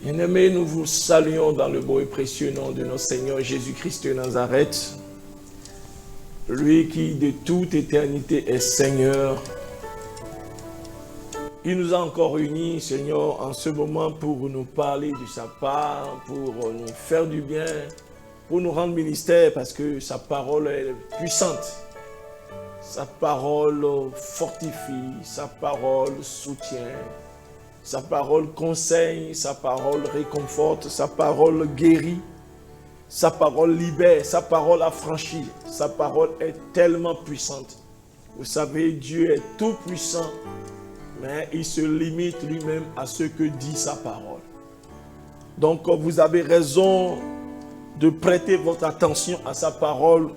Bien-aimés, nous vous saluons dans le beau et précieux nom de notre Seigneur Jésus-Christ de Nazareth, lui qui de toute éternité est Seigneur. Il nous a encore unis, Seigneur, en ce moment pour nous parler de sa part, pour nous faire du bien, pour nous rendre ministère, parce que sa parole est puissante. Sa parole fortifie, sa parole soutient, sa parole conseille, sa parole réconforte, sa parole guérit, sa parole libère, sa parole affranchit. Sa parole est tellement puissante. Vous savez, Dieu est tout puissant, mais il se limite lui-même à ce que dit sa parole. Donc vous avez raison de prêter votre attention à sa parole,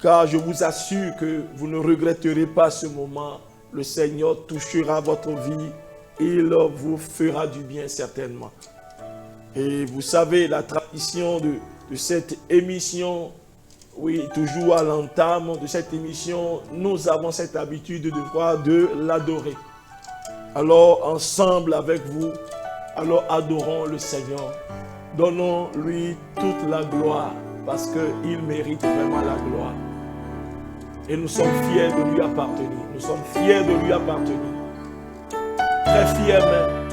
car je vous assure que vous ne regretterez pas ce moment. Le Seigneur touchera votre vie, il vous fera du bien certainement. Et vous savez, la tradition de cette émission, oui, toujours à l'entame de cette émission, nous avons cette habitude de l'adorer. Alors, ensemble avec vous, alors adorons le Seigneur. Donnons-lui toute la gloire, parce qu'il mérite vraiment la gloire. Et nous sommes fiers de lui appartenir. Nous sommes fiers de lui appartenir. Très fiers même.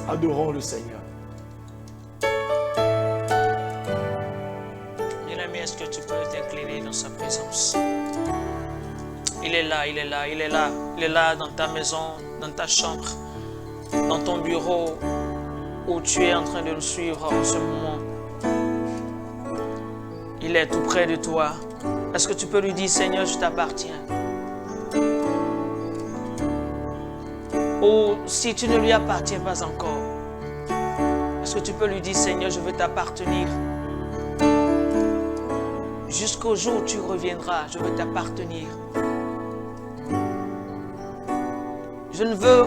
Adorons le Seigneur. Bien-aimé, est-ce que tu peux t'incliner dans sa présence? Il est là, il est là, il est là. Il est là dans ta maison, dans ta chambre, dans ton bureau, où tu es en train de nous suivre en ce moment. Il est tout près de toi. Est-ce que tu peux lui dire, Seigneur, je t'appartiens? Ou si tu ne lui appartiens pas encore, est-ce que tu peux lui dire, Seigneur, je veux t'appartenir? Jusqu'au jour où tu reviendras, je veux t'appartenir. Je ne veux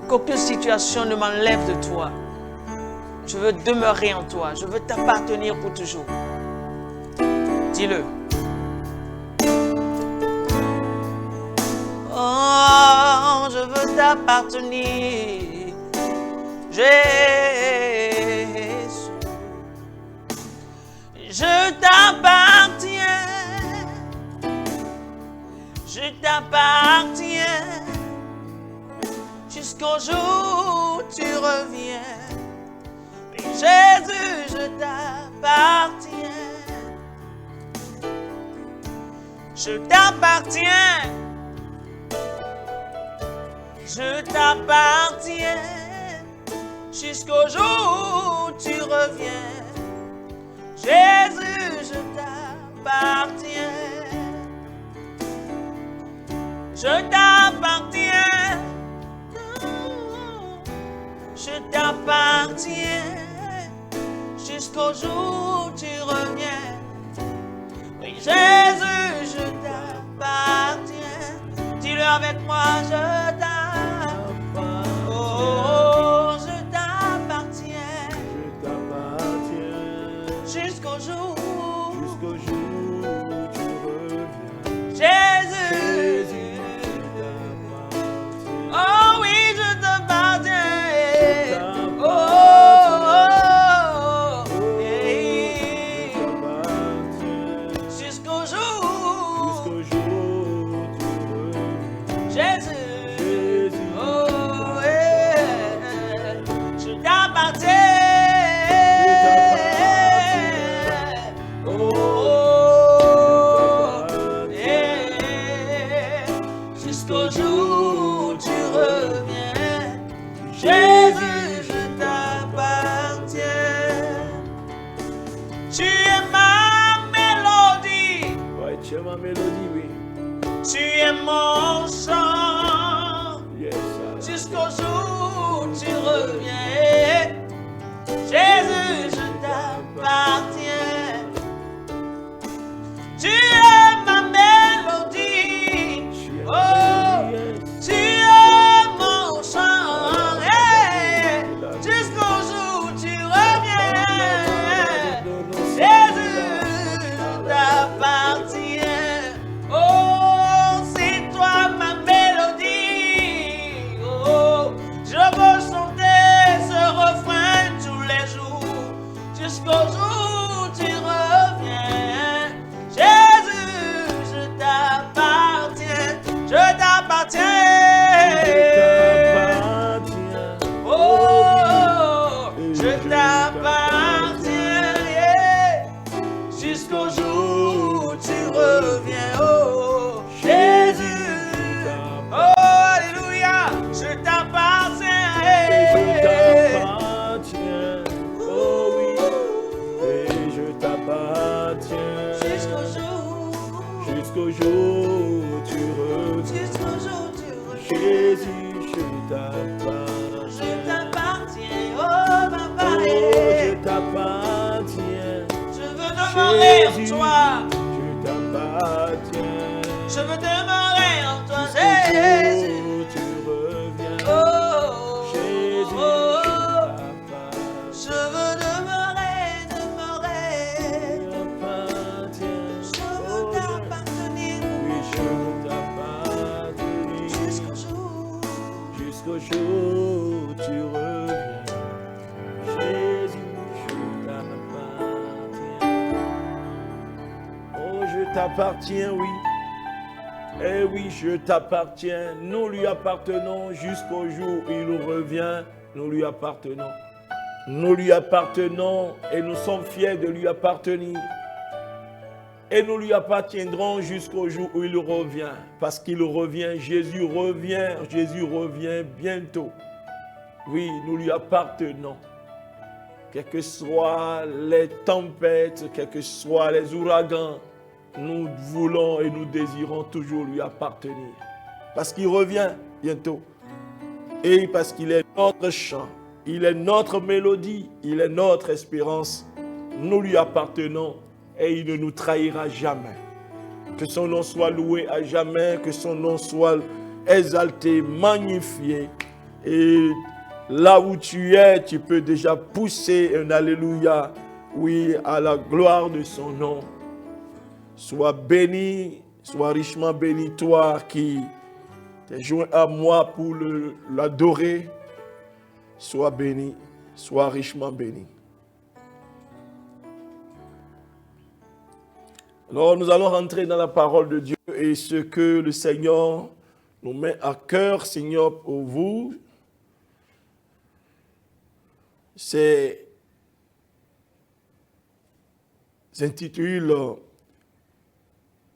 qu'aucune situation ne m'enlève de toi. Je veux demeurer en toi. Je veux t'appartenir pour toujours. Dis-le. Oh, je veux t'appartenir, Jésus. Je t'appartiens, je t'appartiens, jusqu'au jour où tu reviens. Et Jésus, je t'appartiens, je t'appartiens. Je t'appartiens jusqu'au jour où tu reviens. Jésus, je t'appartiens. Je t'appartiens. Je t'appartiens jusqu'au jour où tu reviens. Oui, Jésus, je t'appartiens. Dis-le avec moi, je t'appartiens. Oh, je t'appartiens. Jusqu'au jour où tu reviens. Jésus. Oh oui, je t'appartiens. Oh, jusqu'au jour où tu reviens. Jésus. Tu es mon chant, jusqu'au jour où tu reviens. Jésus, je t'appartiens. Tu es ma mélodie. Oh, tu es mon chant. Hey, jusqu'au jour où tu reviens. Jésus, je t'appartiens. Oh, c'est toi ma mélodie. Oh, Jésus, je t'appartiens, oh papa. Oh, je t'appartiens. Je veux demeurer en Jésus, toi. je t'appartiens. Je veux demeurer en toi, Jusqu'au Jésus. jour où tu reviens. Oh, Jésus, oh, je oh. t'appartiens. Je veux demeurer. Je veux t'appartenir. Oui, je veux t'appartenir. Jusqu'au jour. Jusqu'au jour où tu reviens. Jésus, je t'appartiens. Oh, je t'appartiens, oui. Eh oui, je t'appartiens. Nous lui appartenons jusqu'au jour où il nous revient. Nous lui appartenons. Nous lui appartenons et nous sommes fiers de lui appartenir. Et nous lui appartiendrons jusqu'au jour où il revient. Parce qu'il revient, Jésus revient bientôt. Oui, nous lui appartenons. Quelles que soient les tempêtes, quels que soient les ouragans, nous voulons et nous désirons toujours lui appartenir. Parce qu'il revient bientôt. Et parce qu'il est notre chant, il est notre mélodie, il est notre espérance. Nous lui appartenons et il ne nous trahira jamais. Que son nom soit loué à jamais, que son nom soit exalté, magnifié. Et là où tu es, tu peux déjà pousser un alléluia, oui, à la gloire de son nom. Sois béni, sois richement béni, toi qui t'es joint à moi pour l'adorer. Sois béni, sois richement béni. Alors nous allons rentrer dans la parole de Dieu et ce que le Seigneur nous met à cœur, Seigneur, pour vous, s'intitule,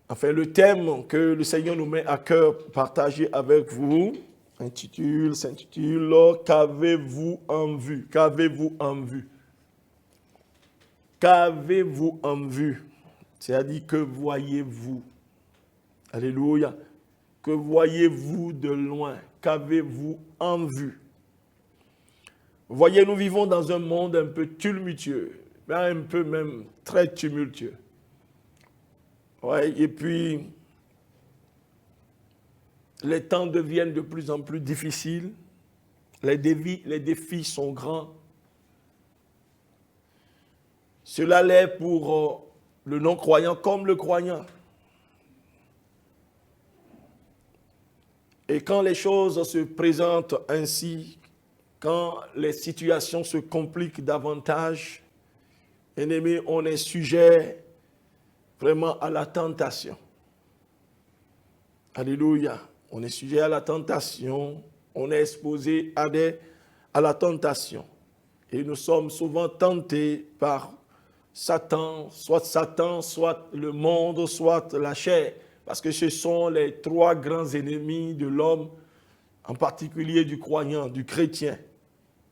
enfin le thème que le Seigneur nous met à cœur partager avec vous, s'intitule « Qu'avez-vous en vue » Qu'avez-vous en vue? Qu'avez-vous en vue? C'est-à-dire que voyez-vous? Alléluia. Que voyez-vous de loin? Qu'avez-vous en vue? Vous voyez, nous vivons dans un monde un peu tumultueux, un peu même très tumultueux. Ouais, et puis, les temps deviennent de plus en plus difficiles. Les défis sont grands. Cela l'est pour le non-croyant comme le croyant. Et quand les choses se présentent ainsi, quand les situations se compliquent davantage, bien-aimés, on est sujet vraiment à la tentation. Alléluia. On est sujet à la tentation, on est exposé à la tentation. Et nous sommes souvent tentés par Satan, soit le monde, soit la chair. Parce que ce sont les trois grands ennemis de l'homme, en particulier du croyant, du chrétien.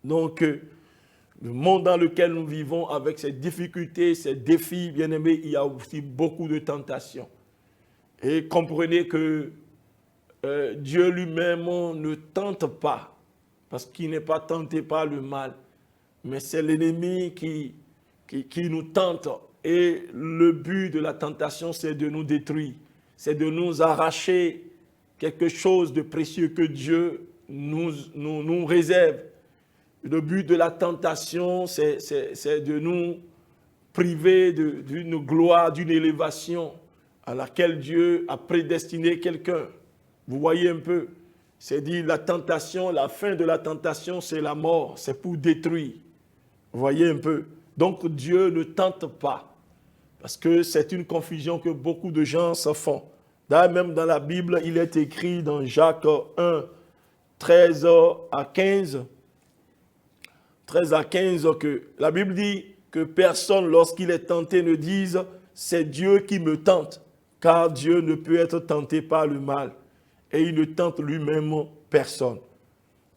Donc, le monde dans lequel nous vivons, avec ses difficultés, ses défis, bien aimés, il y a aussi beaucoup de tentations. Et comprenez que Dieu lui-même ne tente pas, parce qu'il n'est pas tenté par le mal, mais c'est l'ennemi qui nous tente. Et le but de la tentation, c'est de nous détruire, c'est de nous arracher quelque chose de précieux que Dieu nous réserve. Le but de la tentation, c'est de nous priver d'une gloire, d'une élévation à laquelle Dieu a prédestiné quelqu'un. Vous voyez un peu, c'est dit la tentation, la fin de la tentation, c'est la mort, c'est pour détruire. Vous voyez un peu. Donc Dieu ne tente pas, parce que c'est une confusion que beaucoup de gens se font. D'ailleurs, même dans la Bible, il est écrit dans Jacques 1, 13 à 15, que la Bible dit que personne, lorsqu'il est tenté, ne dise « c'est Dieu qui me tente », car Dieu ne peut être tenté par le mal. Et il ne tente lui-même personne.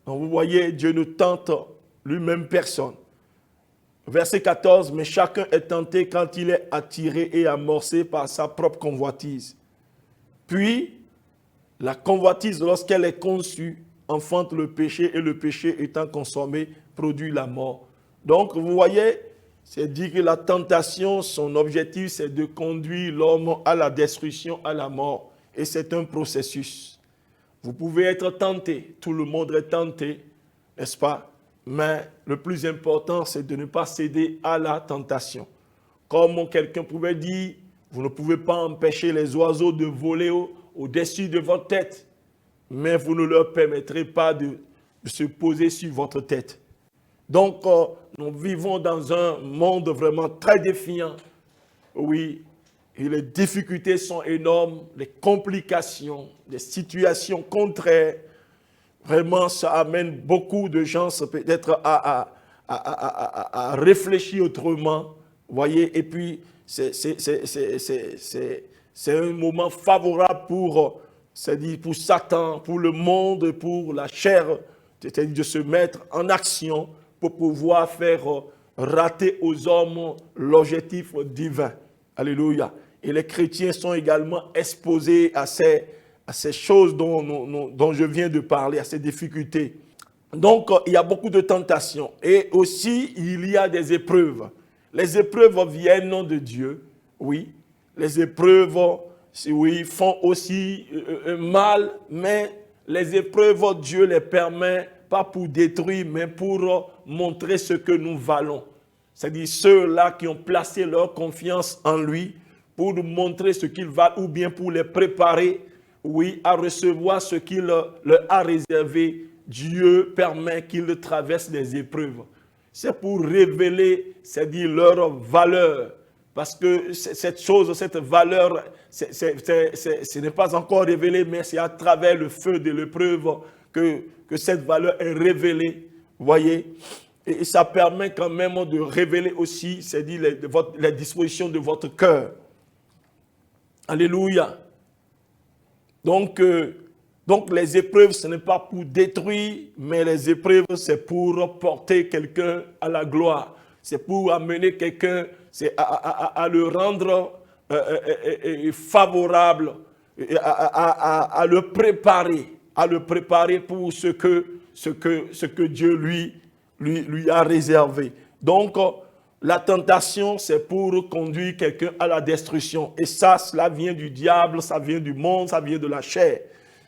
Donc vous voyez, Dieu ne tente lui-même personne. Verset 14, mais chacun est tenté quand il est attiré et amorcé par sa propre convoitise. Puis, La convoitise, lorsqu'elle est conçue, enfante le péché, et le péché étant consommé, produit la mort. Donc, vous voyez, c'est dit que la tentation, son objectif, c'est de conduire l'homme à la destruction, à la mort. Et c'est un processus. Vous pouvez être tenté, tout le monde est tenté, n'est-ce pas? Mais le plus important, c'est de ne pas céder à la tentation. Comme quelqu'un pouvait dire, vous ne pouvez pas empêcher les oiseaux de voler au-dessus de votre tête, mais vous ne leur permettrez pas de se poser sur votre tête. Donc, nous vivons dans un monde vraiment très défiant. Oui, et les difficultés sont énormes, les complications, les situations contraires. Vraiment, ça amène beaucoup de gens peut-être à réfléchir autrement. Voyez, et puis c'est un moment favorable pour Satan, pour le monde, pour la chair, c'est-à-dire de se mettre en action pour pouvoir faire rater aux hommes l'objectif divin. Alléluia. Et les chrétiens sont également exposés à ces choses dont je viens de parler, à ces difficultés. Donc, il y a beaucoup de tentations. Et aussi, il y a des épreuves. Les épreuves viennent de Dieu, oui. Les épreuves, oui, font aussi mal, mais les épreuves, Dieu les permet, pas pour détruire, mais pour montrer ce que nous valons. C'est-à-dire ceux-là qui ont placé leur confiance en lui pour nous montrer ce qu'ils valent ou bien pour les préparer, oui, à recevoir ce qu'il leur a réservé. Dieu permet qu'ils traversent les épreuves. C'est pour révéler, c'est-à-dire leur valeur. Parce que cette chose, cette valeur, ce n'est pas encore révélé, mais c'est à travers le feu de l'épreuve que cette valeur est révélée. Vous voyez? Et ça permet quand même de révéler aussi, c'est-à-dire les dispositions de votre cœur. Alléluia. Donc les épreuves, ce n'est pas pour détruire, mais les épreuves, c'est pour porter quelqu'un à la gloire. C'est pour amener quelqu'un, c'est à le rendre favorable, à le préparer pour ce que Dieu lui a réservé. Donc, la tentation, c'est pour conduire quelqu'un à la destruction. Et ça, cela vient du diable, ça vient du monde, ça vient de la chair.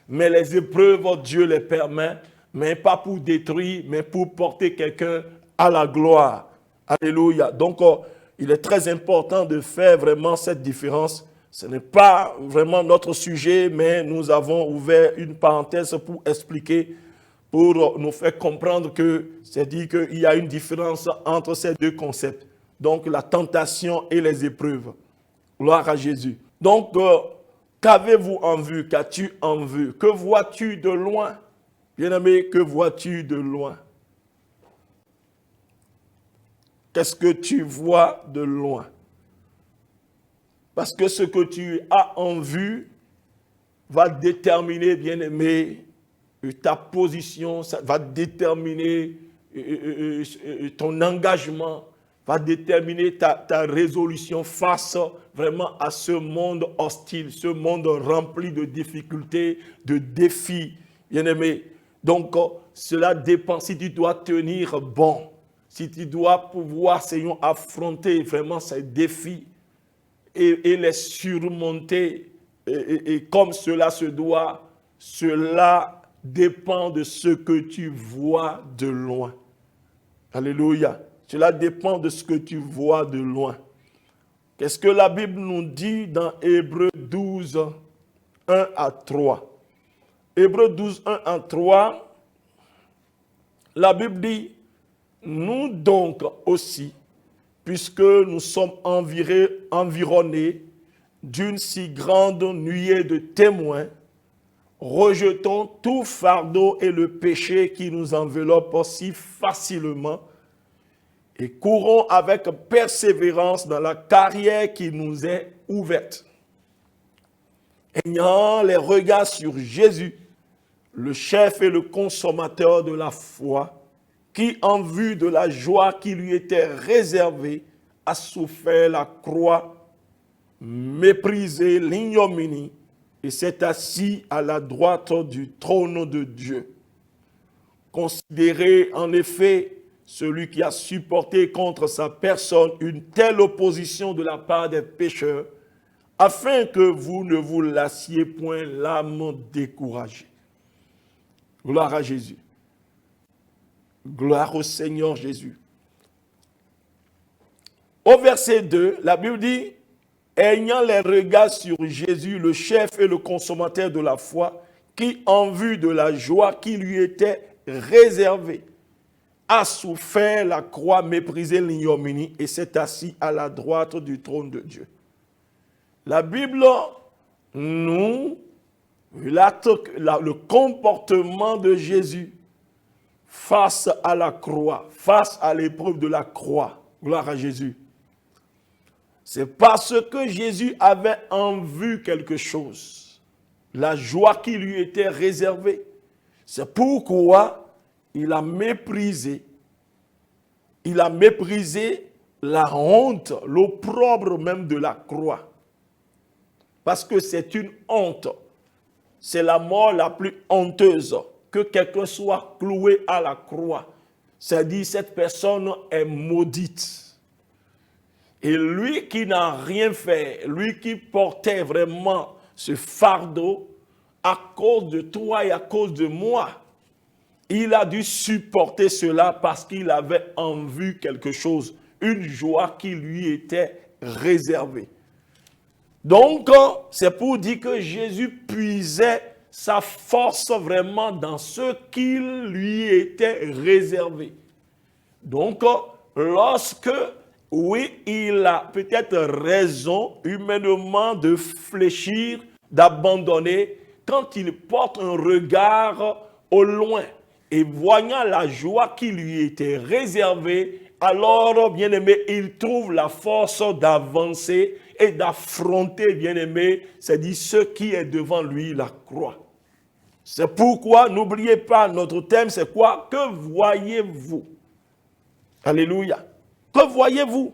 Mais les épreuves, Dieu les permet, mais pas pour détruire, mais pour porter quelqu'un à la gloire. Alléluia. Donc, il est très important de faire vraiment cette différence. Ce n'est pas vraiment notre sujet, mais nous avons ouvert une parenthèse pour expliquer, pour nous faire comprendre que c'est dit qu'il y a une différence entre ces deux concepts. Donc, la tentation et les épreuves. Gloire à Jésus. Donc, qu'avez-vous en vue? Qu'as-tu en vue? Que vois-tu de loin? Bien-aimé, que vois-tu de loin? Qu'est-ce que tu vois de loin? Parce que ce que tu as en vue va déterminer, bien-aimé, ta position, ça va déterminer ton engagement, va déterminer ta résolution face vraiment à ce monde hostile, ce monde rempli de difficultés, de défis, bien-aimé. Donc, cela dépend si tu dois tenir bon, si tu dois pouvoir, Seigneur, affronter vraiment ces défis et les surmonter, et comme cela se doit, cela dépend de ce que tu vois de loin. Alléluia. Cela dépend de ce que tu vois de loin. Qu'est-ce que la Bible nous dit dans Hébreux 12, 1 à 3? Hébreux 12, 1 à 3, la Bible dit, nous donc aussi, puisque nous sommes environnés d'une si grande nuée de témoins, rejetons tout fardeau et le péché qui nous enveloppe si facilement et courons avec persévérance dans la carrière qui nous est ouverte. Ayant les regards sur Jésus, le chef et le consommateur de la foi, qui en vue de la joie qui lui était réservée, a souffert la croix, méprisé l'ignominie, et s'est assis à la droite du trône de Dieu. Considérez en effet celui qui a supporté contre sa personne une telle opposition de la part des pécheurs, afin que vous ne vous lassiez point l'âme découragée. Gloire à Jésus. Gloire au Seigneur Jésus. Au verset 2, la Bible dit, ayant les regards sur Jésus, le chef et le consommateur de la foi, qui, en vue de la joie qui lui était réservée, a souffert la croix, méprisé l'ignominie et s'est assis à la droite du trône de Dieu. La Bible nous relate le comportement de Jésus face à la croix, face à l'épreuve de la croix. Gloire à Jésus. C'est parce que Jésus avait en vue quelque chose, la joie qui lui était réservée. C'est pourquoi il a méprisé la honte, l'opprobre même de la croix. Parce que c'est une honte. C'est la mort la plus honteuse, que quelqu'un soit cloué à la croix. C'est-à-dire cette personne est maudite. Et lui qui n'a rien fait, lui qui portait vraiment ce fardeau, à cause de toi et à cause de moi, il a dû supporter cela parce qu'il avait en vue quelque chose, une joie qui lui était réservée. Donc, c'est pour dire que Jésus puisait sa force vraiment dans ce qui lui était réservé. Donc, lorsque, oui, il a peut-être raison humainement de fléchir, d'abandonner, quand il porte un regard au loin et voyant la joie qui lui était réservée, alors, bien-aimé, il trouve la force d'avancer et d'affronter, bien-aimé, c'est-à-dire ce qui est devant lui, la croix. C'est pourquoi, n'oubliez pas, notre thème, c'est quoi? Que voyez-vous? Alléluia. Que voyez-vous?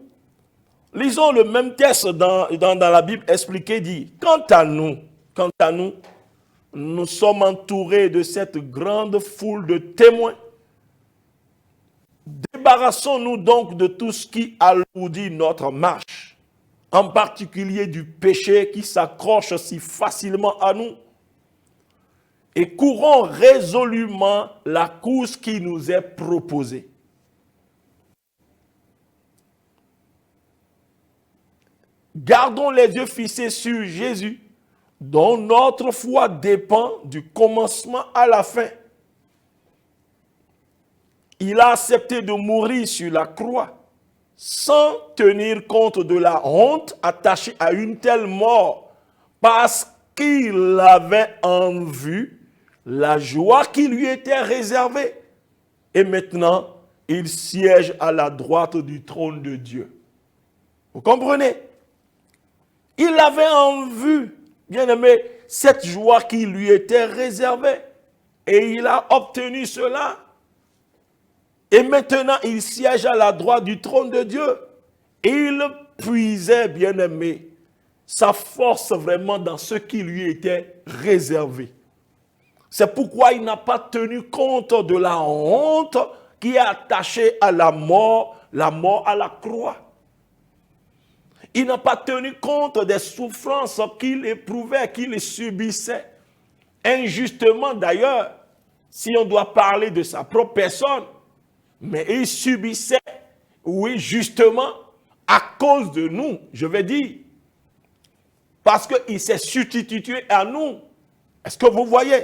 Lisons le même texte dans la Bible expliqué, dit, quant à nous, nous sommes entourés de cette grande foule de témoins. Débarrassons-nous donc de tout ce qui alourdit notre marche, en particulier du péché qui s'accroche si facilement à nous, et courons résolument la course qui nous est proposée. Gardons les yeux fixés sur Jésus, dont notre foi dépend du commencement à la fin. Il a accepté de mourir sur la croix sans tenir compte de la honte attachée à une telle mort, parce qu'il avait en vue la joie qui lui était réservée. Et maintenant, il siège à la droite du trône de Dieu. Vous comprenez? Il avait en vue, bien aimé, cette joie qui lui était réservée. Et il a obtenu cela. Et maintenant, il siège à la droite du trône de Dieu. Et il puisait, bien aimé, sa force vraiment dans ce qui lui était réservé. C'est pourquoi il n'a pas tenu compte de la honte qui est attachée à la mort à la croix. Il n'a pas tenu compte des souffrances qu'il éprouvait, qu'il subissait. Injustement d'ailleurs, si on doit parler de sa propre personne, mais il subissait, oui, justement, à cause de nous, je vais dire, parce qu'il s'est substitué à nous. Est-ce que vous voyez?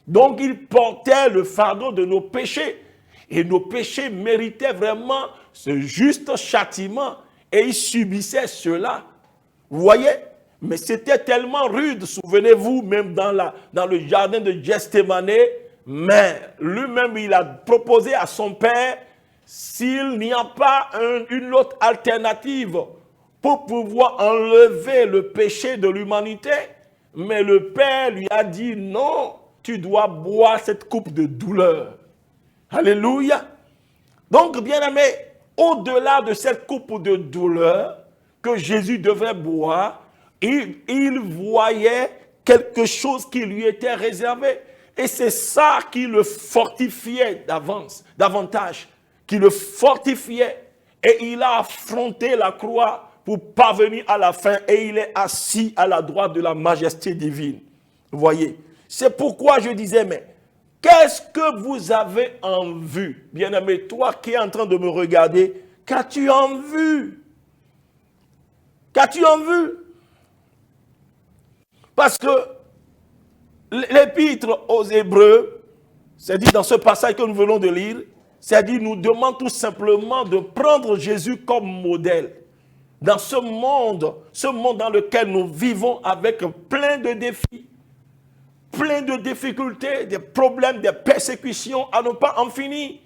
Donc, il portait le fardeau de nos péchés. Et nos péchés méritaient vraiment ce juste châtiment. Et il subissait cela. Vous voyez? Mais c'était tellement rude. Souvenez-vous, même dans le jardin de Gethsémane, mais lui-même, il a proposé à son père, s'il n'y a pas une autre alternative pour pouvoir enlever le péché de l'humanité. Mais le père lui a dit, non, tu dois boire cette coupe de douleur. Alléluia. Donc, bien-aimé, au-delà de cette coupe de douleur que Jésus devait boire, il voyait quelque chose qui lui était réservé. Et c'est ça qui le fortifiait davantage, qui le fortifiait. Et il a affronté la croix pour parvenir à la fin et il est assis à la droite de la majesté divine. Vous voyez, c'est pourquoi je disais, mais qu'est-ce que vous avez en vue? Bien-aimé, toi qui es en train de me regarder, qu'as-tu en vue? Qu'as-tu en vue? Parce que l'épître aux Hébreux, c'est dit dans ce passage que nous venons de lire, c'est dit nous demande tout simplement de prendre Jésus comme modèle. Dans ce monde dans lequel nous vivons avec plein de défis, plein de difficultés, des problèmes, des persécutions à ne pas en finir.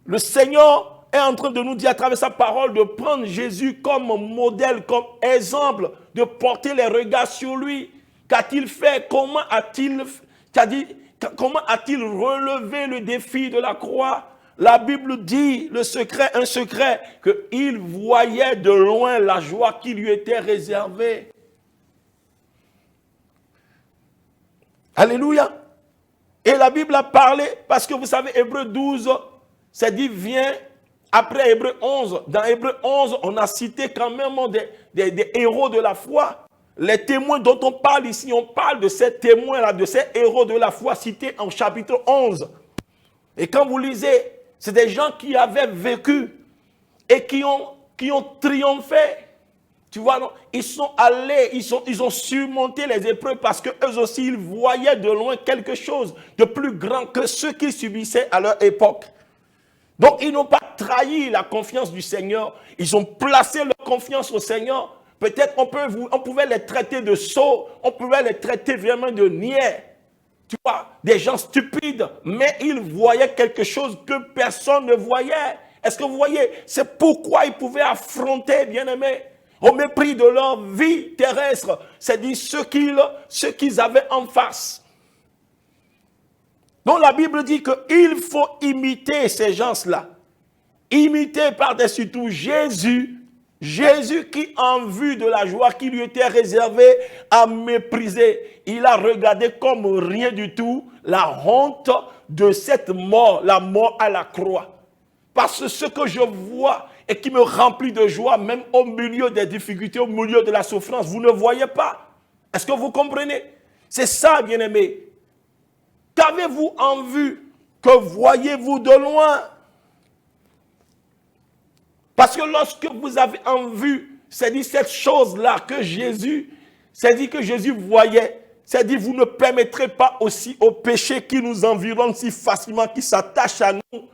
Le Seigneur est en train de nous dire à travers sa parole de prendre Jésus comme modèle, comme exemple, de porter les regards sur lui. Qu'a-t-il fait? Comment a-t-il relevé le défi de la croix? La Bible dit, un secret, qu'il voyait de loin la joie qui lui était réservée. Alléluia. Et la Bible a parlé, parce que vous savez, Hébreu 12, c'est dit, vient après Hébreu 11. Dans Hébreu 11, on a cité quand même des héros de la foi. Les témoins dont on parle ici, on parle de ces témoins-là, de ces héros de la foi cités en chapitre 11. Et quand vous lisez, c'est des gens qui avaient vécu et qui ont triomphé. Tu vois, non? Ils sont allés, ils ont surmonté les épreuves parce qu'eux aussi, ils voyaient de loin quelque chose de plus grand que ceux qui subissaient à leur époque. Donc, ils n'ont pas trahi la confiance du Seigneur. Ils ont placé leur confiance au Seigneur. Peut-être on pouvait les traiter de sots, on pouvait les traiter vraiment de niais. Tu vois, des gens stupides, mais ils voyaient quelque chose que personne ne voyait. Est-ce que vous voyez? C'est pourquoi ils pouvaient affronter, bien-aimés, au mépris de leur vie terrestre, c'est-à-dire ce qu'ils avaient en face. Donc la Bible dit qu'il faut imiter ces gens-là. Imiter par-dessus tout Jésus qui, en vue de la joie qui lui était réservée, a méprisé. Il a regardé comme rien du tout la honte de cette mort, la mort à la croix. Parce que ce que je vois et qui me remplit de joie, même au milieu des difficultés, au milieu de la souffrance, vous ne voyez pas. Est-ce que vous comprenez? C'est ça, bien-aimé. Qu'avez-vous en vue? Que voyez-vous de loin? Parce que lorsque vous avez en vue, c'est dit cette chose-là que Jésus voyait, c'est dit vous ne permettrez pas aussi au péché qui nous environne si facilement, qui s'attache à nous.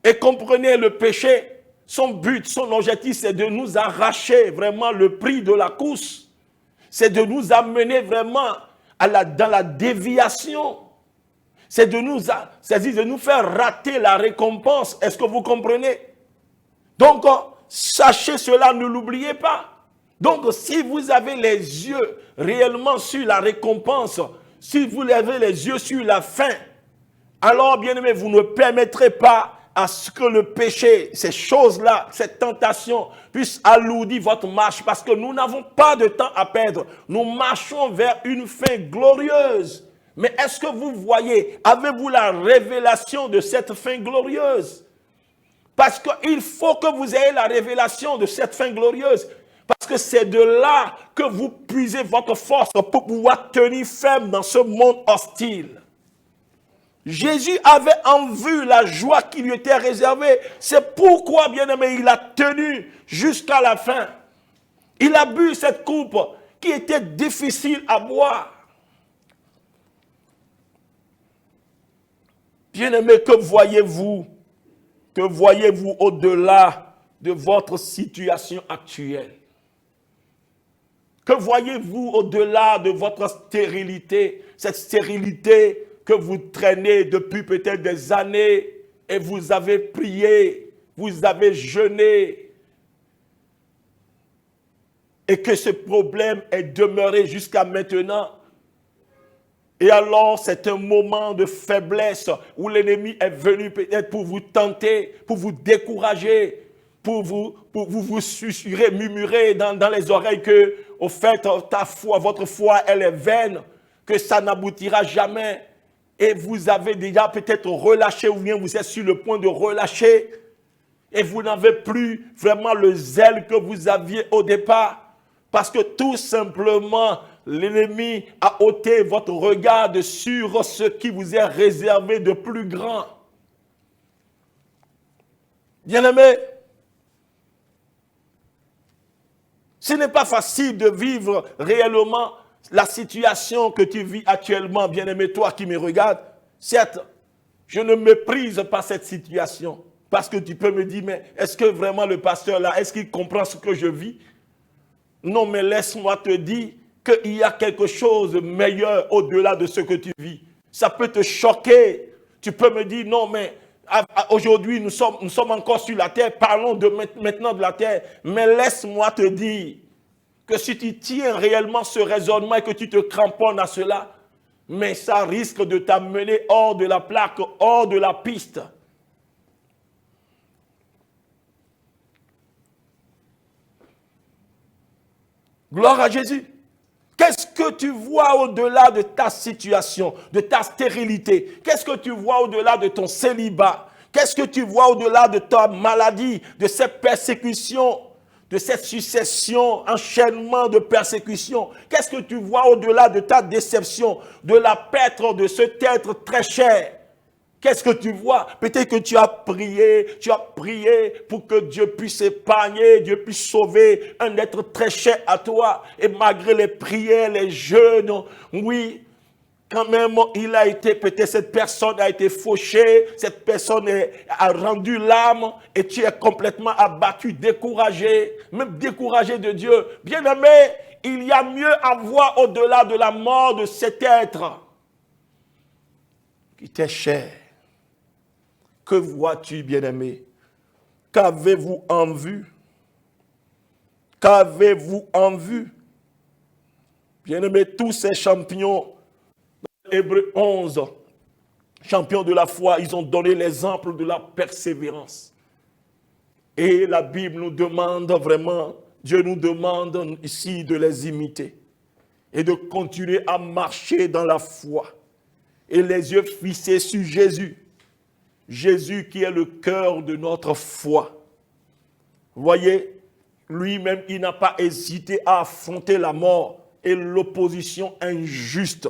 Et comprenez, le péché, son but, son objectif, c'est de nous arracher vraiment le prix de la course. C'est de nous amener vraiment dans la déviation. C'est de nous faire rater la récompense. Est-ce que vous comprenez? Donc, sachez cela, ne l'oubliez pas. Donc, si vous avez les yeux réellement sur la récompense, si vous avez les yeux sur la fin, alors, bien-aimés, vous ne permettrez pas à ce que le péché, ces choses-là, cette tentation, puisse alourdir votre marche, parce que nous n'avons pas de temps à perdre. Nous marchons vers une fin glorieuse. Mais est-ce que vous voyez, avez-vous la révélation de cette fin glorieuse? Parce qu'il faut que vous ayez la révélation de cette fin glorieuse. Parce que c'est de là que vous puisez votre force pour pouvoir tenir ferme dans ce monde hostile. Jésus avait en vue la joie qui lui était réservée. C'est pourquoi, bien-aimé, il a tenu jusqu'à la fin. Il a bu cette coupe qui était difficile à boire. Bien-aimé, que voyez-vous? Que voyez-vous au-delà de votre situation actuelle? Que voyez-vous au-delà de votre stérilité? Cette stérilité que vous traînez depuis peut-être des années et vous avez prié, vous avez jeûné et que ce problème est demeuré jusqu'à maintenant. Et alors, c'est un moment de faiblesse où l'ennemi est venu peut-être pour vous tenter, pour vous décourager, pour vous susurrer, murmurer dans les oreilles que, au fait, ta foi, votre foi, elle est vaine, que ça n'aboutira jamais. Et vous avez déjà peut-être relâché ou bien vous êtes sur le point de relâcher. Et vous n'avez plus vraiment le zèle que vous aviez au départ. Parce que tout simplement, l'ennemi a ôté votre regard sur ce qui vous est réservé de plus grand. Bien-aimés, ce n'est pas facile de vivre réellement la situation que tu vis actuellement, bien-aimé, toi qui me regardes. Certes, je ne méprise pas cette situation. Parce que tu peux me dire, mais est-ce que vraiment le pasteur là, est-ce qu'il comprend ce que je vis? Non, mais laisse-moi te dire qu'il y a quelque chose de meilleur au-delà de ce que tu vis. Ça peut te choquer. Tu peux me dire, non, mais aujourd'hui, nous sommes encore sur la terre. Parlons maintenant de la terre. Mais laisse-moi te dire que si tu tiens réellement ce raisonnement et que tu te cramponnes à cela, mais ça risque de t'amener hors de la plaque, hors de la piste. Gloire à Jésus. Qu'est-ce que tu vois au-delà de ta situation, de ta stérilité? Qu'est-ce que tu vois au-delà de ton célibat? Qu'est-ce que tu vois au-delà de ta maladie, de cette persécution, de cette succession, enchaînement de persécutions? Qu'est-ce que tu vois au-delà de ta déception, de la perte de cet être très cher? Qu'est-ce que tu vois? Peut-être que tu as prié pour que Dieu puisse épargner, Dieu puisse sauver un être très cher à toi. Et malgré les prières, les jeûnes, oui, quand même, peut-être cette personne a été fauchée, cette personne a rendu l'âme et tu es complètement abattu, découragé, même découragé de Dieu. Bien-aimé, il y a mieux à voir au-delà de la mort de cet être qui t'est cher. Que vois-tu, bien-aimé? Qu'avez-vous en vue? Qu'avez-vous en vue? Bien-aimé, tous ces champions, Hébreux 11, champions de la foi, ils ont donné l'exemple de la persévérance. Et la Bible nous demande vraiment, Dieu nous demande ici de les imiter et de continuer à marcher dans la foi et les yeux fixés sur Jésus. Jésus qui est le cœur de notre foi. Voyez, lui-même, il n'a pas hésité à affronter la mort et l'opposition injuste.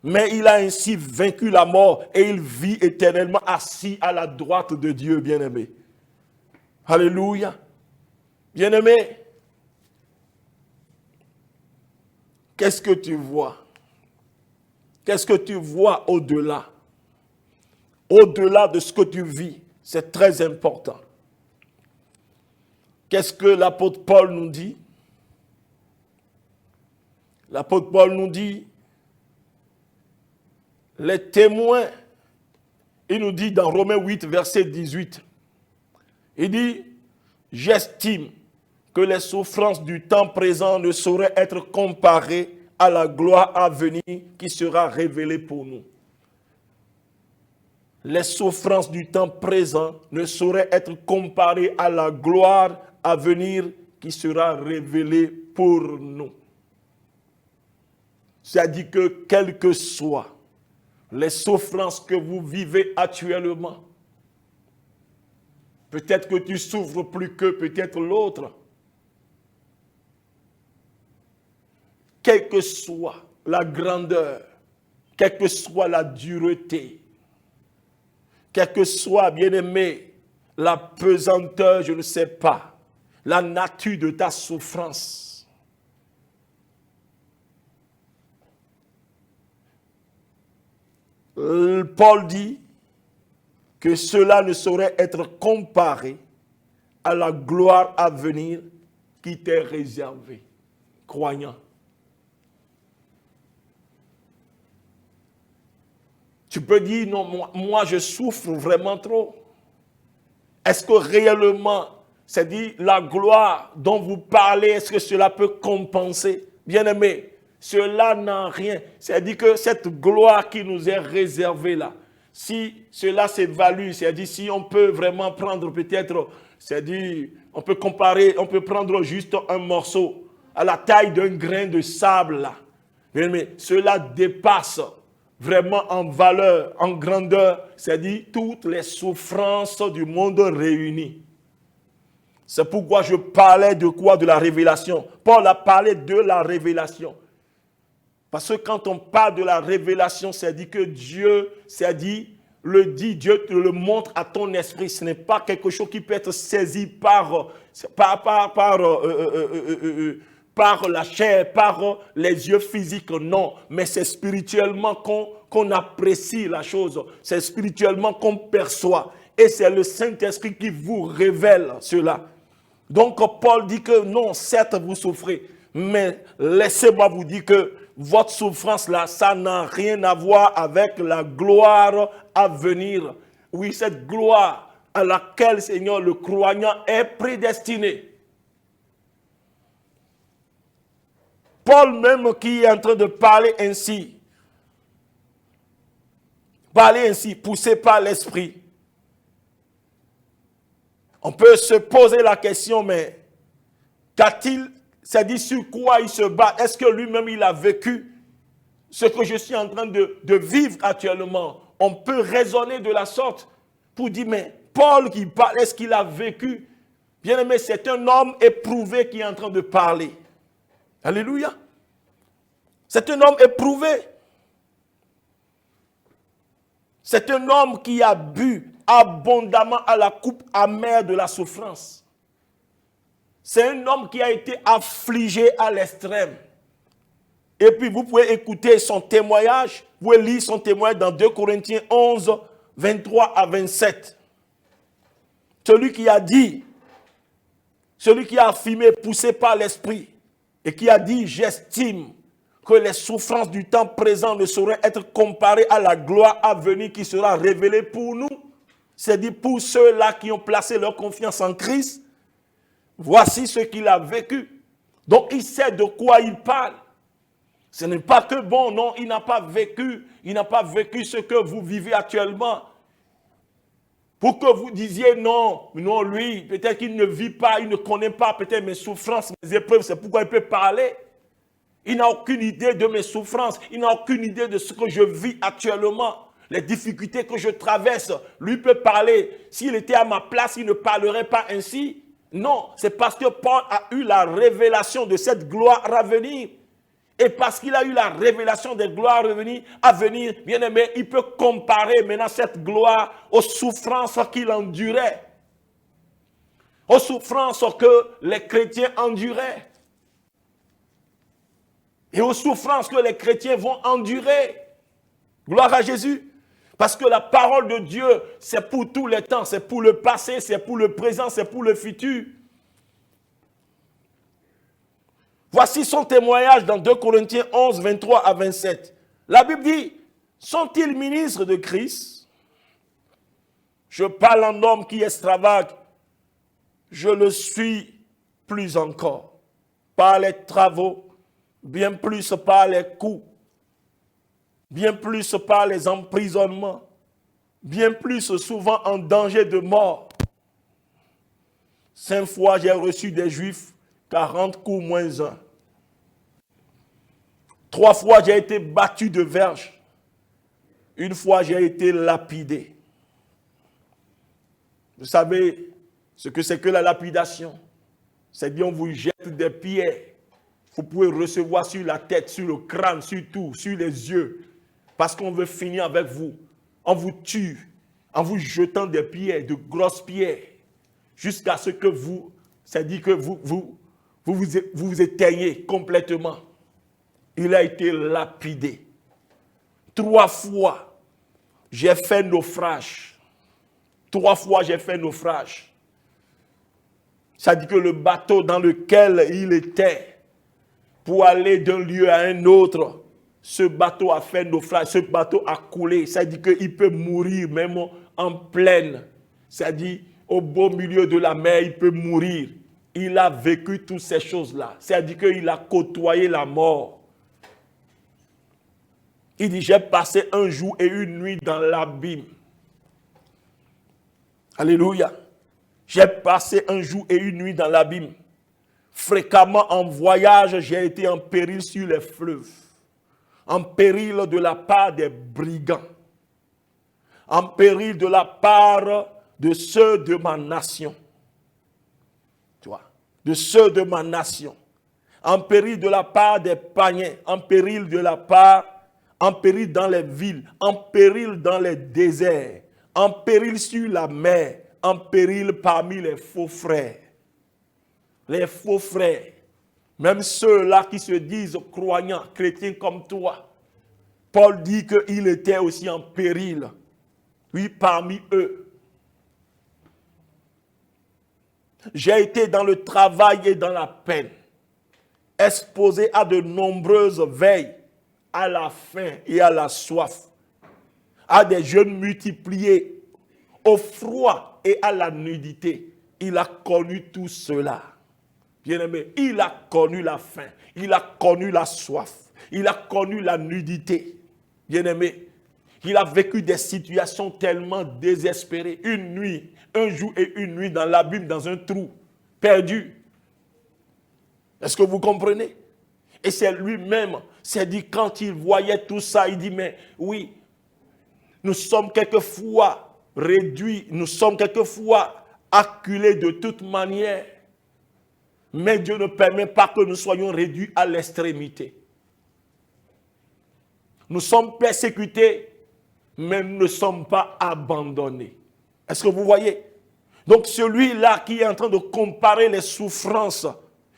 Mais il a ainsi vaincu la mort et il vit éternellement assis à la droite de Dieu, bien-aimé. Alléluia. Bien-aimé, qu'est-ce que tu vois? Qu'est-ce que tu vois au-delà? Au-delà de ce que tu vis, c'est très important. Qu'est-ce que l'apôtre Paul nous dit? L'apôtre Paul nous dit, les témoins, il nous dit dans Romains 8, verset 18, il dit, j'estime que les souffrances du temps présent ne sauraient être comparées à la gloire à venir qui sera révélée pour nous. Les souffrances du temps présent ne sauraient être comparées à la gloire à venir qui sera révélée pour nous. C'est-à-dire que quelles que soient les souffrances que vous vivez actuellement, peut-être que tu souffres plus que peut-être l'autre, quelle que soit la grandeur, quelle que soit la dureté, quelle que soit, bien-aimé, la pesanteur, je ne sais pas, la nature de ta souffrance. Paul dit que cela ne saurait être comparé à la gloire à venir qui t'est réservée, croyant. Tu peux dire, non, moi je souffre vraiment trop. Est-ce que réellement, c'est-à-dire la gloire dont vous parlez, est-ce que cela peut compenser? Bien-aimé, cela n'a rien. C'est-à-dire que cette gloire qui nous est réservée là, si cela s'évalue, c'est-à-dire si on peut vraiment prendre peut-être C'est-à-dire, on peut comparer, on peut prendre juste un morceau à la taille d'un grain de sable là. Mais cela dépasse vraiment en valeur, en grandeur, c'est-à-dire toutes les souffrances du monde réunies. C'est pourquoi je parlais de quoi? De la révélation. Paul a parlé de la révélation. Parce que quand on parle de la révélation, c'est dit que Dieu, Dieu te le montre à ton esprit. Ce n'est pas quelque chose qui peut être saisi par la chair, par les yeux physiques, non. Mais c'est spirituellement qu'on apprécie la chose. C'est spirituellement qu'on perçoit. Et c'est le Saint-Esprit qui vous révèle cela. Donc Paul dit que non, certes vous souffrez, mais laissez-moi vous dire que votre souffrance là, ça n'a rien à voir avec la gloire à venir. Oui, cette gloire à laquelle, Seigneur, le croyant est prédestiné. Paul même qui est en train de parler ainsi, poussé par l'esprit. On peut se poser la question, mais qu'a-t-il, c'est-à-dire sur quoi il se bat? Est-ce que lui-même il a vécu ce que je suis en train de vivre actuellement? On peut raisonner de la sorte pour dire, mais Paul qui parle, est-ce qu'il a vécu? Bien aimé, c'est un homme éprouvé qui est en train de parler. Alléluia. C'est un homme éprouvé. C'est un homme qui a bu abondamment à la coupe amère de la souffrance. C'est un homme qui a été affligé à l'extrême. Et puis vous pouvez écouter son témoignage, vous pouvez lire son témoignage dans 2 Corinthiens 11, 23 à 27. Celui qui a dit, celui qui a affirmé, poussé par l'esprit, et qui a dit, j'estime que les souffrances du temps présent ne sauraient être comparées à la gloire à venir qui sera révélée pour nous. C'est-à-dire pour ceux-là qui ont placé leur confiance en Christ, voici ce qu'il a vécu. Donc il sait de quoi il parle. Ce n'est pas que bon, non, il n'a pas vécu ce que vous vivez actuellement. Pour que vous disiez non, lui, peut-être qu'il ne vit pas, il ne connaît pas peut-être mes souffrances, mes épreuves, c'est pourquoi il peut parler. Il n'a aucune idée de mes souffrances, il n'a aucune idée de ce que je vis actuellement. Les difficultés que je traverse, lui peut parler. S'il était à ma place, il ne parlerait pas ainsi. Non, c'est parce que Paul a eu la révélation de cette gloire à venir. Et parce qu'il a eu la révélation des gloires à venir, bien aimé, il peut comparer maintenant cette gloire aux souffrances qu'il endurait. Aux souffrances que les chrétiens enduraient. Et aux souffrances que les chrétiens vont endurer. Gloire à Jésus. Parce que la parole de Dieu, c'est pour tous les temps, c'est pour le passé, c'est pour le présent, c'est pour le futur. Voici son témoignage dans 2 Corinthiens 11, 23 à 27. La Bible dit, sont-ils ministres de Christ? Je parle en homme qui extravague. Je le suis plus encore. Par les travaux, bien plus par les coups. Bien plus par les emprisonnements, bien plus souvent en danger de mort. 5 fois j'ai reçu des Juifs 40 coups moins 1. 3 fois j'ai été battu de verge. 1 fois j'ai été lapidé. Vous savez ce que c'est que la lapidation? C'est-à-dire on vous jette des pierres. Vous pouvez recevoir sur la tête, sur le crâne, sur tout, sur les yeux. Parce qu'on veut finir avec vous. On vous tue en vous jetant des pierres, de grosses pierres, jusqu'à ce que vous, c'est-à-dire que vous éteignez complètement. Il a été lapidé. 3 fois, j'ai fait naufrage. 3 fois, j'ai fait naufrage. C'est-à-dire que le bateau dans lequel il était, pour aller d'un lieu à un autre, ce bateau a fait naufrage, ce bateau a coulé. C'est-à-dire qu'il peut mourir même en pleine. C'est-à-dire au beau milieu de la mer, il peut mourir. Il a vécu toutes ces choses-là. C'est-à-dire qu'il a côtoyé la mort. Il dit, j'ai passé 1 jour et 1 nuit dans l'abîme. Alléluia. J'ai passé un jour et une nuit dans l'abîme. Fréquemment en voyage, j'ai été en péril sur les fleuves. En péril de la part des brigands. En péril de la part de ceux de ma nation. Tu vois, de ceux de ma nation. En péril de la part des païens. En péril de la part, en péril dans les villes. En péril dans les déserts. En péril sur la mer. En péril parmi les faux frères. Les faux frères. Même ceux-là qui se disent croyants, chrétiens comme toi. Paul dit qu'il était aussi en péril. Oui, parmi eux. J'ai été dans le travail et dans la peine, exposé à de nombreuses veilles, à la faim et à la soif, à des jeûnes multipliés, au froid et à la nudité. Il a connu tout cela. Bien-aimé, il a connu la faim, il a connu la soif, il a connu la nudité. Bien-aimé, il a vécu des situations tellement désespérées. Une nuit, un jour et une nuit dans l'abîme, dans un trou, perdu. Est-ce que vous comprenez? Et c'est lui-même, c'est dit, quand il voyait tout ça, il dit, mais oui, nous sommes quelquefois réduits, nous sommes quelquefois acculés de toute manière. Mais Dieu ne permet pas que nous soyons réduits à l'extrémité. Nous sommes persécutés, mais nous ne sommes pas abandonnés. Est-ce que vous voyez? Donc celui-là qui est en train de comparer les souffrances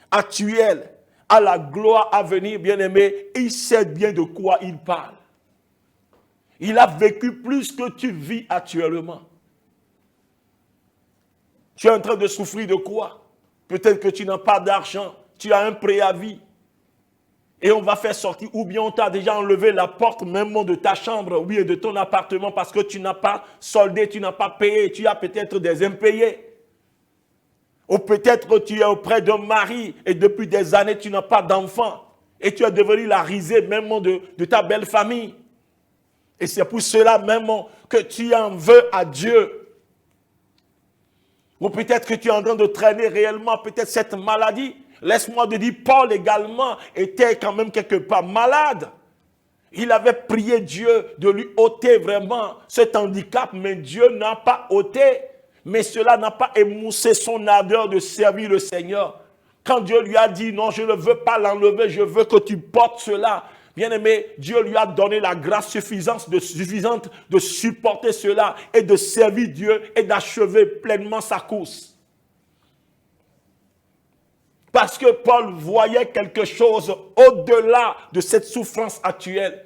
actuelles à la gloire à venir, bien-aimé, il sait bien de quoi il parle. Il a vécu plus que tu vis actuellement. Tu es en train de souffrir de quoi? Peut-être que tu n'as pas d'argent, tu as un préavis. Et on va faire sortir, ou bien on t'a déjà enlevé la porte même de ta chambre, oui, et de ton appartement parce que tu n'as pas soldé, tu n'as pas payé, tu as peut-être des impayés. Ou peut-être que tu es auprès d'un mari et depuis des années tu n'as pas d'enfant et tu es devenu la risée même de ta belle famille. Et c'est pour cela même que tu en veux à Dieu. Ou peut-être que tu es en train de traîner réellement peut-être cette maladie. Laisse-moi te dire, Paul également était quand même quelque part malade. Il avait prié Dieu de lui ôter vraiment cet handicap, mais Dieu n'a pas ôté. Mais cela n'a pas émoussé son ardeur de servir le Seigneur. Quand Dieu lui a dit, non, je ne veux pas l'enlever, je veux que tu portes cela. Bien-aimé, Dieu lui a donné la grâce suffisante de supporter cela et de servir Dieu et d'achever pleinement sa course. Parce que Paul voyait quelque chose au-delà de cette souffrance actuelle.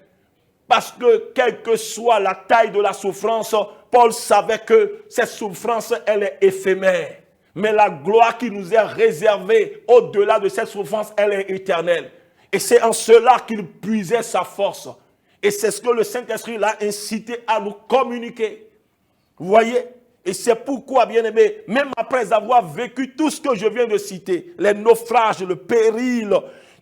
Parce que quelle que soit la taille de la souffrance, Paul savait que cette souffrance, elle est éphémère. Mais la gloire qui nous est réservée au-delà de cette souffrance, elle est éternelle. Et c'est en cela qu'il puisait sa force. Et c'est ce que le Saint-Esprit l'a incité à nous communiquer. Vous voyez? Et c'est pourquoi, bien-aimé, même après avoir vécu tout ce que je viens de citer, les naufrages, le péril,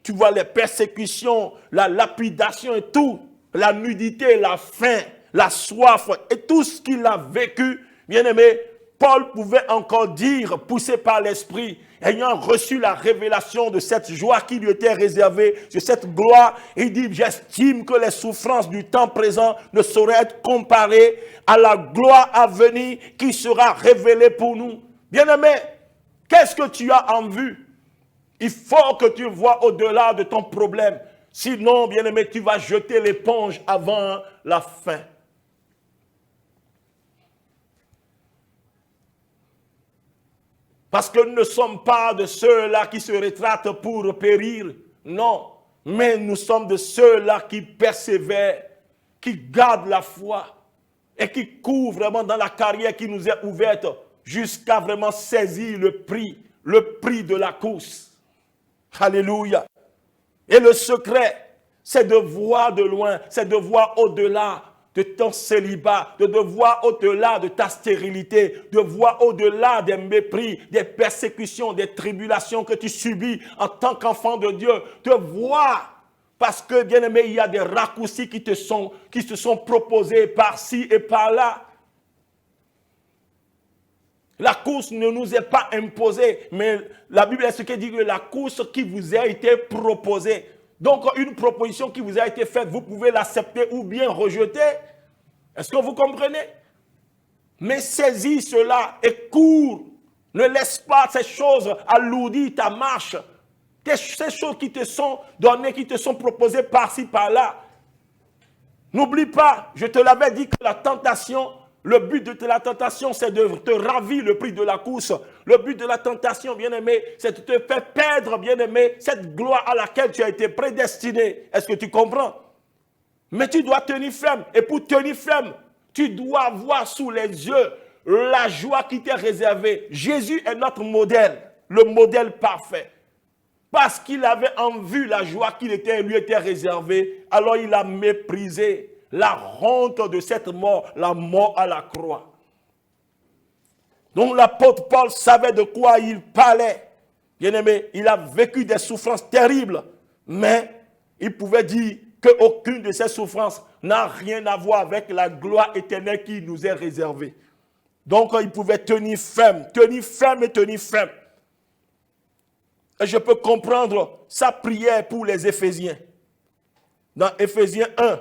tu vois, les persécutions, la lapidation et tout, la nudité, la faim, la soif et tout ce qu'il a vécu, bien-aimé, Paul pouvait encore dire, poussé par l'Esprit, ayant reçu la révélation de cette joie qui lui était réservée, de cette gloire, il dit, j'estime que les souffrances du temps présent ne sauraient être comparées à la gloire à venir qui sera révélée pour nous. Bien-aimé, qu'est-ce que tu as en vue? Il faut que tu vois au-delà de ton problème. Sinon, bien-aimé, tu vas jeter l'éponge avant la fin. Parce que nous ne sommes pas de ceux-là qui se rétractent pour périr. Non, mais nous sommes de ceux-là qui persévèrent, qui gardent la foi et qui courent vraiment dans la carrière qui nous est ouverte jusqu'à vraiment saisir le prix de la course. Alléluia. Et le secret, c'est de voir de loin, c'est de voir au-delà de ton célibat, de voir au-delà de ta stérilité, de voir au-delà des mépris, des persécutions, des tribulations que tu subis en tant qu'enfant de Dieu, de voir, parce que, bien-aimé, il y a des raccourcis qui se sont proposés par-ci et par-là. La course ne nous est pas imposée, mais la Bible est ce qui dit que la course qui vous a été proposée. Donc, une proposition qui vous a été faite, vous pouvez l'accepter ou bien rejeter. Est-ce que vous comprenez? Mais saisis cela et cours. Ne laisse pas ces choses alourdir ta marche. Ces choses qui te sont données, qui te sont proposées par-ci, par-là. N'oublie pas, je te l'avais dit que la tentation, le but de la tentation, c'est de te ravir le prix de la course. Le but de la tentation, bien-aimé, c'est de te faire perdre, bien-aimé, cette gloire à laquelle tu as été prédestiné. Est-ce que tu comprends? Mais tu dois tenir ferme. Et pour tenir ferme, tu dois avoir sous les yeux la joie qui t'est réservée. Jésus est notre modèle, le modèle parfait. Parce qu'il avait en vue la joie qui lui était réservée, alors il a méprisé la honte de cette mort, la mort à la croix. Donc l'apôtre Paul savait de quoi il parlait. Bien-aimé, il a vécu des souffrances terribles, mais il pouvait dire qu'aucune de ces souffrances n'a rien à voir avec la gloire éternelle qui nous est réservée. Donc il pouvait tenir ferme et tenir ferme. Et je peux comprendre sa prière pour les Éphésiens. Dans Éphésiens 1,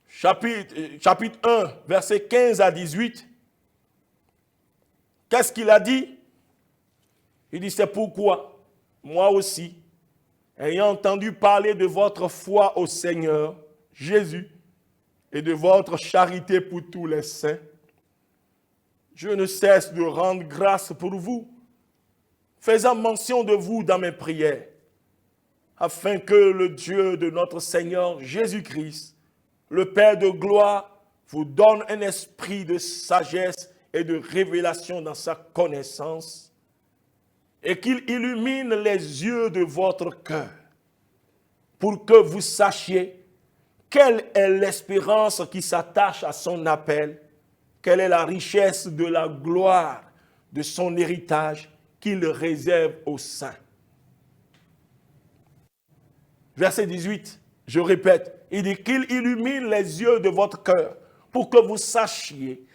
chapitre 1, versets 15 à 18, qu'est-ce qu'il a dit? Il dit, c'est pourquoi, moi aussi, ayant entendu parler de votre foi au Seigneur Jésus et de votre charité pour tous les saints, je ne cesse de rendre grâce pour vous, faisant mention de vous dans mes prières, afin que le Dieu de notre Seigneur Jésus-Christ, le Père de gloire, vous donne un esprit de sagesse et de révélation dans sa connaissance, et qu'il illumine les yeux de votre cœur, pour que vous sachiez quelle est l'espérance qui s'attache à son appel, quelle est la richesse de la gloire de son héritage qu'il réserve aux saints. Verset 18, je répète, il dit qu'il illumine les yeux de votre cœur pour que vous sachiez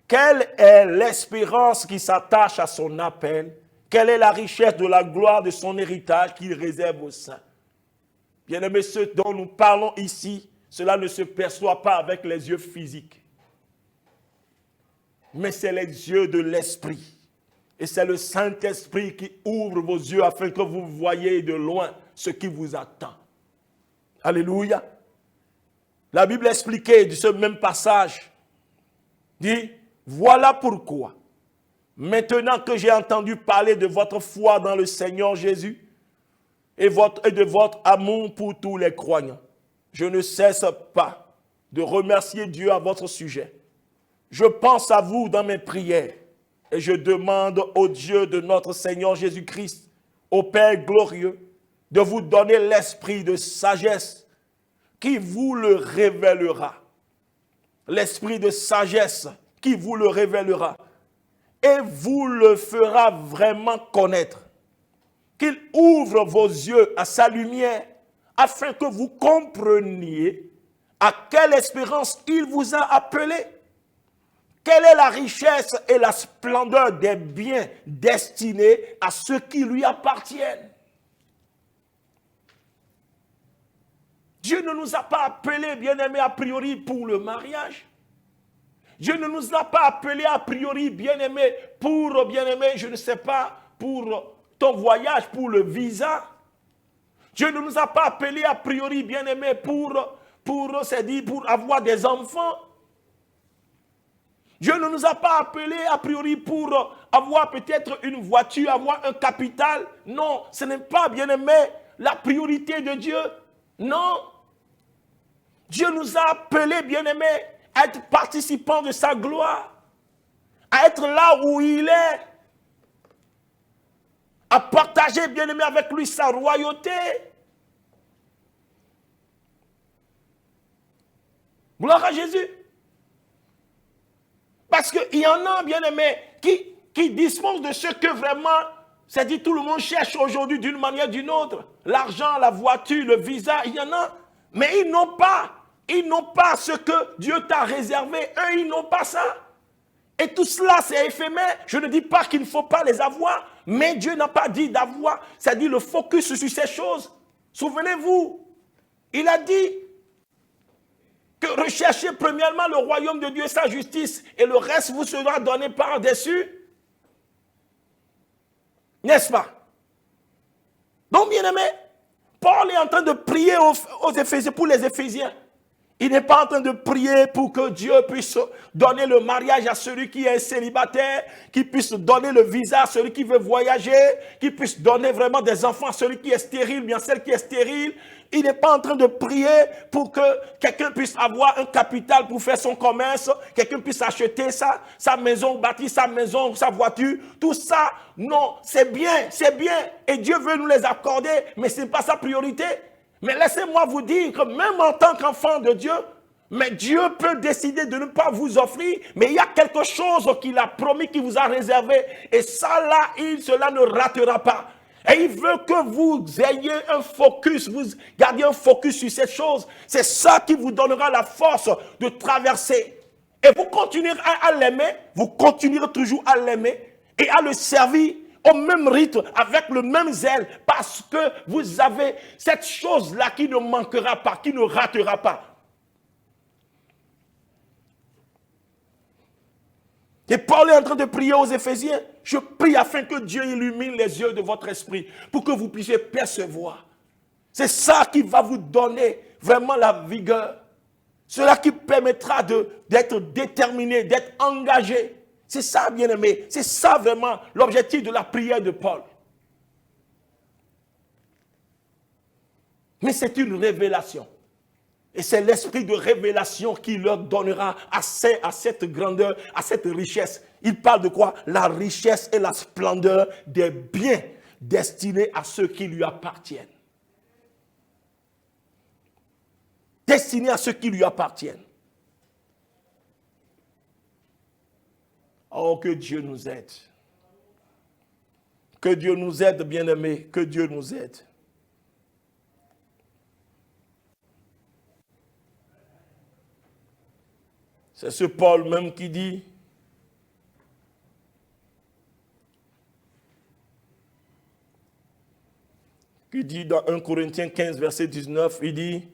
quelle est l'espérance qui s'attache à son appel, quelle est la richesse de la gloire de son héritage qu'il réserve aux saints. Bien-aimés, ce dont nous parlons ici, cela ne se perçoit pas avec les yeux physiques, mais c'est les yeux de l'esprit. Et c'est le Saint-Esprit qui ouvre vos yeux afin que vous voyez de loin ce qui vous attend. Alléluia. La Bible expliquait de ce même passage, dit, voilà pourquoi, maintenant que j'ai entendu parler de votre foi dans le Seigneur Jésus et de votre amour pour tous les croyants, je ne cesse pas de remercier Dieu à votre sujet. Je pense à vous dans mes prières. Et je demande au Dieu de notre Seigneur Jésus-Christ, au Père glorieux, de vous donner l'esprit de sagesse qui vous le révélera. L'esprit de sagesse qui vous le révélera. Et vous le fera vraiment connaître. Qu'il ouvre vos yeux à sa lumière afin que vous compreniez à quelle espérance il vous a appelé. Quelle est la richesse et la splendeur des biens destinés à ceux qui lui appartiennent? Dieu ne nous a pas appelés, bien-aimés, a priori pour le mariage. Dieu ne nous a pas appelés a priori, bien-aimés, pour, bien-aimés, je ne sais pas, pour ton voyage, pour le visa. Dieu ne nous a pas appelés a priori, bien-aimés, pour avoir des enfants. Dieu ne nous a pas appelés a priori pour avoir peut-être une voiture, avoir un capital. Non, ce n'est pas, bien-aimé, la priorité de Dieu. Non. Dieu nous a appelés, bien-aimés, à être participants de sa gloire, à être là où il est, à partager, bien-aimé, avec lui sa royauté. Gloire à Jésus. Parce qu'il y en a, bien-aimés, qui disposent de ce que vraiment, c'est-à-dire tout le monde cherche aujourd'hui d'une manière ou d'une autre. L'argent, la voiture, le visa, il y en a. Mais ils n'ont pas ce que Dieu t'a réservé. Eux, ils n'ont pas ça. Et tout cela, c'est éphémère. Je ne dis pas qu'il ne faut pas les avoir, mais Dieu n'a pas dit d'avoir, c'est-à-dire le focus sur ces choses. Souvenez-vous, il a dit que recherchez premièrement le royaume de Dieu et sa justice, et le reste vous sera donné par-dessus. N'est-ce pas? Donc, bien-aimé, Paul est en train de prier aux Éphésiens, pour les Éphésiens. Il n'est pas en train de prier pour que Dieu puisse donner le mariage à celui qui est célibataire, qu'il puisse donner le visa à celui qui veut voyager, qu'il puisse donner vraiment des enfants à celui qui est stérile, bien celle qui est stérile. Il n'est pas en train de prier pour que quelqu'un puisse avoir un capital pour faire son commerce, quelqu'un puisse acheter sa maison, bâtir sa maison, sa voiture. Tout ça, non, c'est bien. Et Dieu veut nous les accorder, mais ce n'est pas sa priorité. Mais laissez-moi vous dire que même en tant qu'enfant de Dieu, mais Dieu peut décider de ne pas vous offrir, mais il y a quelque chose qu'il a promis, qu'il vous a réservé. Et ça là, cela ne ratera pas. Et il veut que vous ayez un focus, vous gardiez un focus sur cette chose. C'est ça qui vous donnera la force de traverser. Et vous continuerez à l'aimer, vous continuerez toujours à l'aimer et à le servir au même rythme, avec le même zèle, parce que vous avez cette chose-là qui ne manquera pas, qui ne ratera pas. Et Paul est en train de prier aux Éphésiens. Je prie afin que Dieu illumine les yeux de votre esprit, pour que vous puissiez percevoir. C'est ça qui va vous donner vraiment la vigueur. Cela qui permettra d'être déterminé, d'être engagé. C'est ça, bien-aimé. C'est ça vraiment l'objectif de la prière de Paul. Mais c'est une révélation. Et c'est l'esprit de révélation qui leur donnera accès à cette grandeur, à cette richesse. Il parle de quoi? La richesse et la splendeur des biens destinés à ceux qui lui appartiennent. Destinés à ceux qui lui appartiennent. Oh, que Dieu nous aide. Que Dieu nous aide, bien-aimés. Que Dieu nous aide. C'est ce Paul même qui dit, dans 1 Corinthiens 15, verset 19, il dit,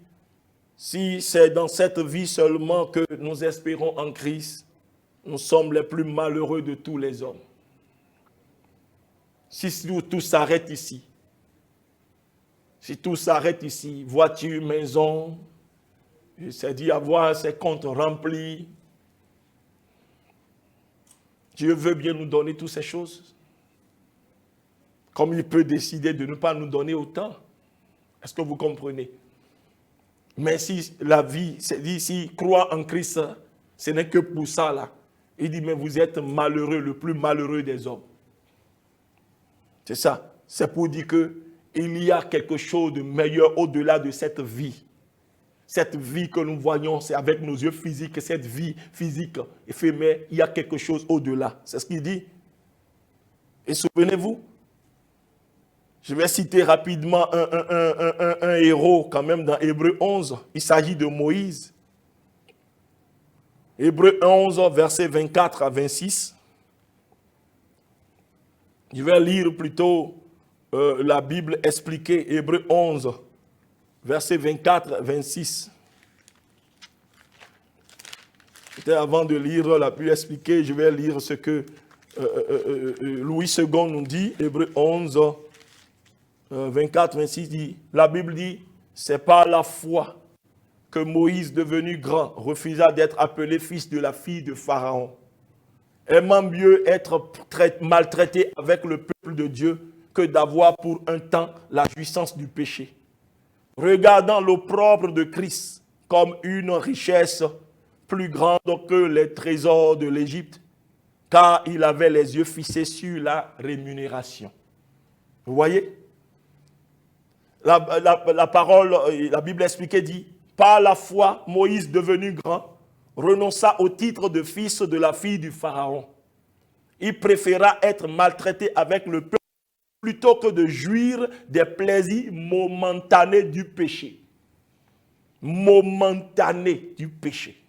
si c'est dans cette vie seulement que nous espérons en Christ, nous sommes les plus malheureux de tous les hommes. Si tout s'arrête ici, voiture, maison, c'est-à-dire avoir ses comptes remplis, Dieu veut bien nous donner toutes ces choses. Comme il peut décider de ne pas nous donner autant. Est-ce que vous comprenez? Mais si la vie, c'est dit, s'il croit en Christ, ce n'est que pour ça là. Il dit, mais vous êtes malheureux, le plus malheureux des hommes. C'est ça. C'est pour dire qu'il y a quelque chose de meilleur au-delà de cette vie. Cette vie que nous voyons, c'est avec nos yeux physiques, cette vie physique éphémère, il y a quelque chose au-delà. C'est ce qu'il dit. Et souvenez-vous, je vais citer rapidement un héros quand même dans Hébreux 11. Il s'agit de Moïse. Hébreux 11, versets 24 à 26. Je vais lire plutôt la Bible expliquée, Hébreux 11, versets 24 à 26. Peut-être avant de lire la Bible expliquée, je vais lire ce que Louis II nous dit, Hébreux 11, 24, 26 dit, la Bible dit, c'est par la foi que Moïse, devenu grand, refusa d'être appelé fils de la fille de Pharaon, aimant mieux être maltraité avec le peuple de Dieu que d'avoir pour un temps la jouissance du péché. Regardant l'opprobre de Christ comme une richesse plus grande que les trésors de l'Égypte, car il avait les yeux fixés sur la rémunération. Vous voyez? La parole, la Bible expliquée dit, par la foi, Moïse, devenu grand, renonça au titre de fils de la fille du Pharaon. Il préféra être maltraité avec le peuple plutôt que de jouir des plaisirs momentanés du péché. Momentanés du péché.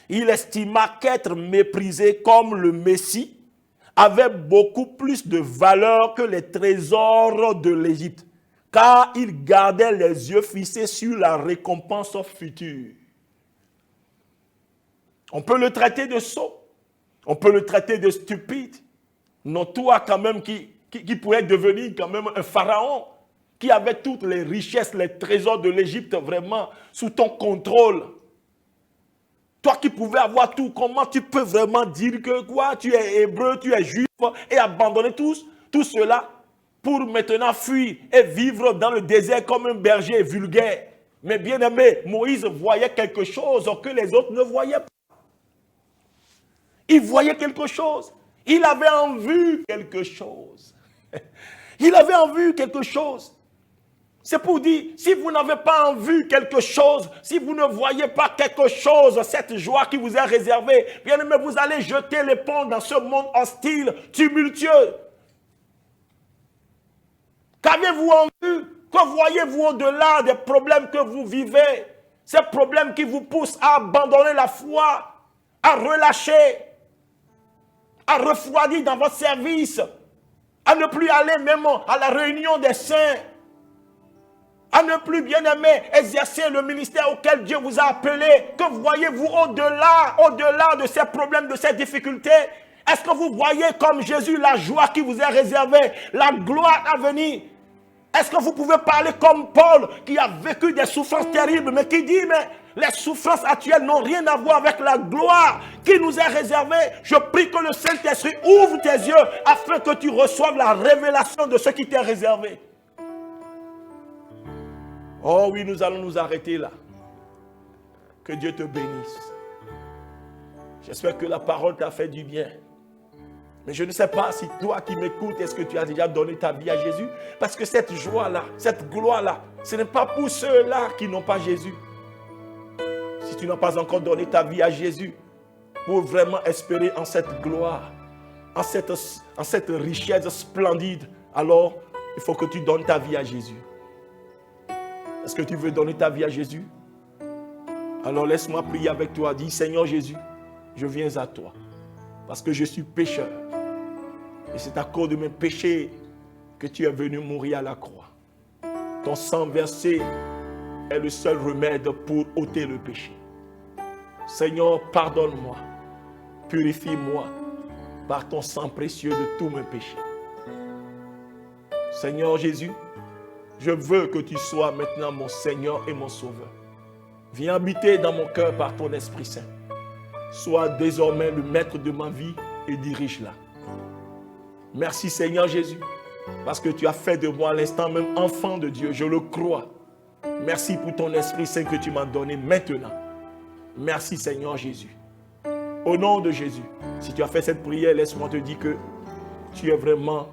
il estima qu'être méprisé comme le Messie avait beaucoup plus de valeur que les trésors de l'Égypte, car il gardait les yeux fixés sur la récompense future. On peut le traiter de sot, on peut le traiter de stupide. Non, toi quand même qui pourrait devenir quand même un pharaon, qui avait toutes les richesses, les trésors de l'Égypte vraiment sous ton contrôle. Toi qui pouvais avoir tout, comment tu peux vraiment dire que quoi, tu es hébreu, tu es juif et abandonner tout cela pour maintenant fuir et vivre dans le désert comme un berger vulgaire. Mais bien aimé, Moïse voyait quelque chose que les autres ne voyaient pas. Il voyait quelque chose. Il avait en vue quelque chose. Il avait en vue quelque chose. C'est pour dire, si vous n'avez pas en vue quelque chose, si vous ne voyez pas quelque chose, cette joie qui vous est réservée, bien aimé, vous allez jeter l'éponge dans ce monde hostile, tumultueux. Qu'avez-vous en vue? Que voyez-vous au-delà des problèmes que vous vivez? Ces problèmes qui vous poussent à abandonner la foi, à relâcher, à refroidir dans votre service, à ne plus aller même à la réunion des saints, à ne plus, bien aimé, exercer le ministère auquel Dieu vous a appelé. Que voyez-vous au-delà de ces problèmes, de ces difficultés? Est-ce que vous voyez comme Jésus la joie qui vous est réservée, la gloire à venir? Est-ce que vous pouvez parler comme Paul qui a vécu des souffrances terribles, mais qui dit, mais les souffrances actuelles n'ont rien à voir avec la gloire qui nous est réservée? Je prie que le Saint-Esprit ouvre tes yeux afin que tu reçoives la révélation de ce qui t'est réservé. Oh oui, nous allons nous arrêter là. Que Dieu te bénisse. J'espère que la parole t'a fait du bien. Mais je ne sais pas si toi qui m'écoutes, est-ce que tu as déjà donné ta vie à Jésus? Parce que cette joie-là, cette gloire-là, ce n'est pas pour ceux-là qui n'ont pas Jésus. Si tu n'as pas encore donné ta vie à Jésus, pour vraiment espérer en cette gloire, en cette richesse splendide, alors il faut que tu donnes ta vie à Jésus. Est-ce que tu veux donner ta vie à Jésus? Alors laisse-moi prier avec toi. Dis, Seigneur Jésus, je viens à toi parce que je suis pécheur. Et c'est à cause de mes péchés que tu es venu mourir à la croix. Ton sang versé est le seul remède pour ôter le péché. Seigneur, pardonne-moi, purifie-moi par ton sang précieux de tous mes péchés. Seigneur Jésus, je veux que tu sois maintenant mon Seigneur et mon Sauveur. Viens habiter dans mon cœur par ton Esprit Saint. Sois désormais le maître de ma vie et dirige-la. Merci Seigneur Jésus, parce que tu as fait de moi à l'instant même enfant de Dieu, je le crois. Merci pour ton Esprit Saint que tu m'as donné maintenant. Merci Seigneur Jésus. Au nom de Jésus, si tu as fait cette prière, laisse-moi te dire que tu es vraiment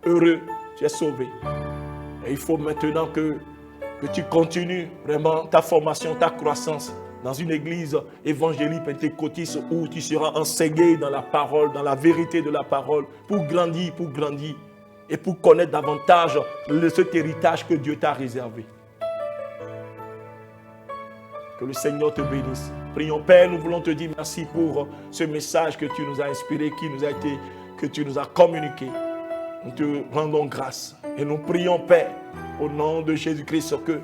heureux, tu es sauvé. Et il faut maintenant que tu continues vraiment ta formation, ta croissance dans une église évangélique pentecôtiste où tu seras enseigné dans la parole, dans la vérité de la parole, pour grandir et pour connaître davantage cet héritage que Dieu t'a réservé. Que le Seigneur te bénisse. Prions Père, nous voulons te dire merci pour ce message que tu nous as inspiré, que tu nous as communiqué. Nous te rendons grâce et nous prions Père au nom de Jésus-Christ que,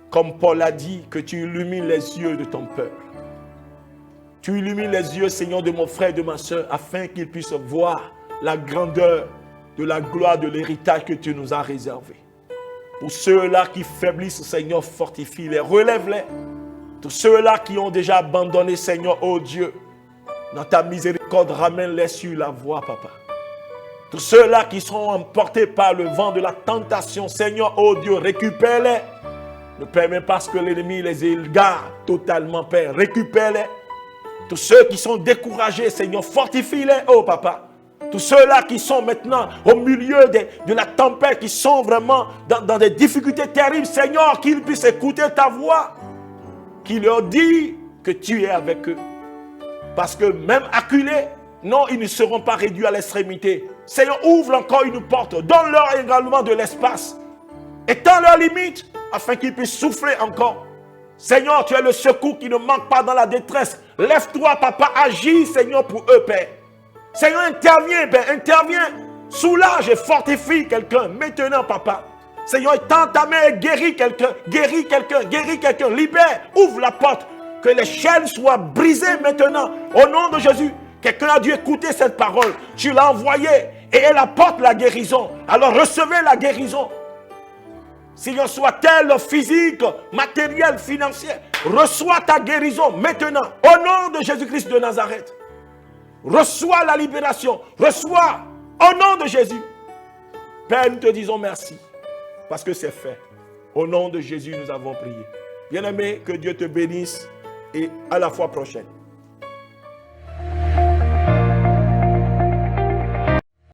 comme Paul a dit, que tu illumines les yeux de ton peuple. Tu illumines les yeux, Seigneur, de mon frère et de ma soeur, afin qu'ils puissent voir la grandeur de la gloire de l'héritage que tu nous as réservé. Pour ceux-là qui faiblissent, Seigneur, fortifie-les, relève-les. Tous ceux-là qui ont déjà abandonné, Seigneur, oh Dieu, dans ta miséricorde, ramène-les sur la voie, Papa. Tous ceux-là qui seront emportés par le vent de la tentation, Seigneur, oh Dieu, récupère-les. Ne permets pas que l'ennemi les égare totalement, Père. Récupère-les. Tous ceux qui sont découragés, Seigneur, fortifie-les, oh Papa. Tous ceux-là qui sont maintenant au milieu de la tempête, qui sont vraiment dans des difficultés terribles, Seigneur, qu'ils puissent écouter ta voix, qui leur dit que tu es avec eux. Parce que même acculés, non, ils ne seront pas réduits à l'extrémité. Seigneur, ouvre encore une porte. Donne-leur également de l'espace. Étends leurs limites afin qu'ils puissent souffler encore. Seigneur, tu es le secours qui ne manque pas dans la détresse. Lève-toi, papa, agis, Seigneur, pour eux, Père. Seigneur, interviens, Père, interviens. Soulage et fortifie quelqu'un. Maintenant, papa. Seigneur, étends ta main et guéris quelqu'un. Guéris quelqu'un, guéris quelqu'un. Libère, ouvre la porte. Que les chaînes soient brisées maintenant. Au nom de Jésus. Quelqu'un a dû écouter cette parole. Tu l'as envoyée et elle apporte la guérison. Alors recevez la guérison. Seigneur, soit-elle physique, matérielle, financière, reçois ta guérison maintenant, au nom de Jésus-Christ de Nazareth. Reçois la libération, reçois au nom de Jésus. Père, nous te disons merci, parce que c'est fait. Au nom de Jésus, nous avons prié. Bien-aimé, que Dieu te bénisse et à la fois prochaine.